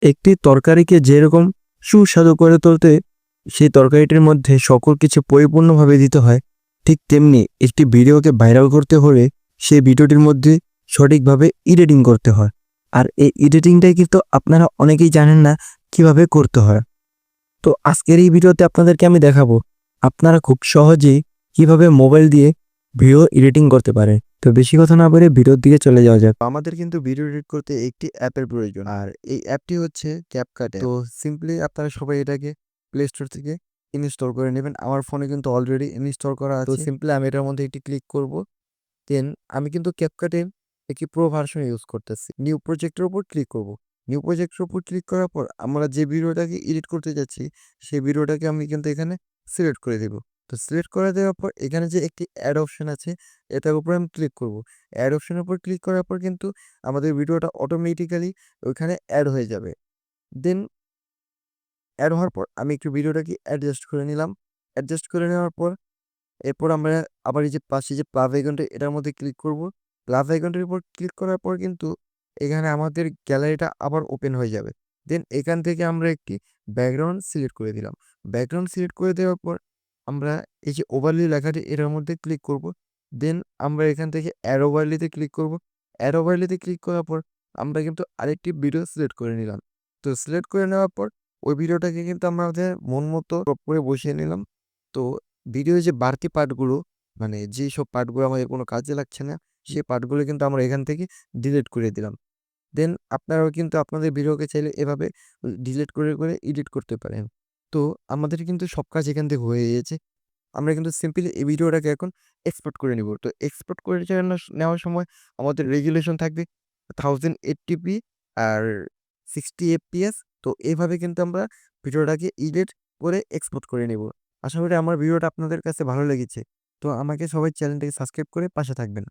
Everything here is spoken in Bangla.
একটি তরকারিকে যেরকম সুস্বাদু করে তুলতে সেই তরকারিটির মধ্যে সকল কিছু পরিপূর্ণভাবে দিতে হয়, ঠিক তেমনি একটি ভিডিওকে ভাইরাল করতে হলে সেই ভিডিওটির মধ্যে সঠিকভাবে এডিটিং করতে হয়। আর এই এডিটিংটাই কিন্তু আপনারা অনেকেই জানেন না কিভাবে করতে হয়। তো আজকের এই ভিডিওতে আপনাদেরকে আমি দেখাবো আপনারা খুব সহজেই কিভাবে মোবাইল দিয়ে ভিডিও এডিটিং করতে পারেন। তো বেশি কথা না বলে ভিডিওর দিকে চলে যাওয়া যাক। আমাদের কিন্তু ভিডিও এডিট করতে একটি অ্যাপের প্রয়োজন, আর এই অ্যাপটি হচ্ছে ক্যাপকাট। তো সিম্পলি আপনারা সবাই এটাকে প্লে স্টোর থেকে ইনস্টল করে নেবেন। আমার ফোনে কিন্তু অলরেডি ইনস্টল করা আছে। তো সিম্পলি আমি এটার মধ্যে একটি ক্লিক করব। দেন আমি কিন্তু ক্যাপকাটে একটি প্রো ভার্সন ইউজ করতেছি। নিউ প্রজেক্টের উপর ক্লিক করব। নিউ প্রজেক্টের উপর ক্লিক করার পর আমরা যে ভিডিওটাকে এডিট করতে যাচ্ছি সেই ভিডিওটাকে আমি কিন্তু এখানে সিলেক্ট করে দেব। তো সিলেক্ট করে দেওয়ার পর এখানে যে একটি অ্যাড অপশন আছে এটার উপর আমি ক্লিক করব। অ্যাড অপশনের উপর ক্লিক করার পর কিন্তু আমাদের ভিডিওটা অটোমেটিক্যালি ওইখানে অ্যাড হয়ে যাবে। দেন অ্যাড হওয়ার পর আমি একটু ভিডিওটাকে অ্যাডজাস্ট করে নিলাম। অ্যাডজাস্ট করে নেওয়ার পর এরপর আমরা আবার এই যে পাশে যে প্লাস আইকনটা এটার মধ্যে ক্লিক করব। প্লাস আইকনটার উপর ক্লিক করার পর কিন্তু এখানে আমাদের গ্যালারিটা আবার ওপেন হয়ে যাবে। দেন এখান থেকে আমরা একটি ব্যাকগ্রাউন্ড সিলেক্ট করে দিলাম। ব্যাকগ্রাউন্ড সিলেক্ট করে দেওয়ার পর আমরা এই যে ওভারলি লেখাটি এটার মধ্যে ক্লিক করব। দেন আমরা এখান থেকে অ্যাড ওভারলিতে ক্লিক করব। অ্যাড ওভারলিতে ক্লিক করার পর আমরা কিন্তু আরেকটি ভিডিও সিলেক্ট করে নিলাম। তো সিলেক্ট করে নেওয়ার পর ওই ভিডিওটাকে কিন্তু আমরা আমাদের মন মতো ক্রপ করে বসিয়ে নিলাম। তো ভিডিওর যে বাড়তি পার্টগুলো, মানে যেসব পার্টগুলো আমাদের কোনো কাজে লাগছে না, সেই পার্টগুলো কিন্তু আমরা এখান থেকে ডিলিট করে দিলাম। দেন আপনারাও কিন্তু আপনাদের ভিডিওকে চাইলে এভাবে ডিলিট করে এডিট করতে পারেন। তো আমাদের কিন্তু সব কাজ এখান থেকে হয়ে গিয়েছে। আমরা কিন্তু সিম্পলি এই ভিডিওটাকে এখন এক্সপোর্ট করে নিব। তো এক্সপোর্ট করে নেওয়ার সময় আমাদের রেজুলেশন থাকবে 1080p আর 60 fps। তো এইভাবে কিন্তু আমরা ভিডিওটাকে এডিট করে এক্সপোর্ট করে নেব। আশা করি আমার ভিডিওটা আপনাদের কাছে ভালো লেগেছে। তো আমাকে সবাই চ্যানেলটাকে সাবস্ক্রাইব করে পাশে থাকবেন।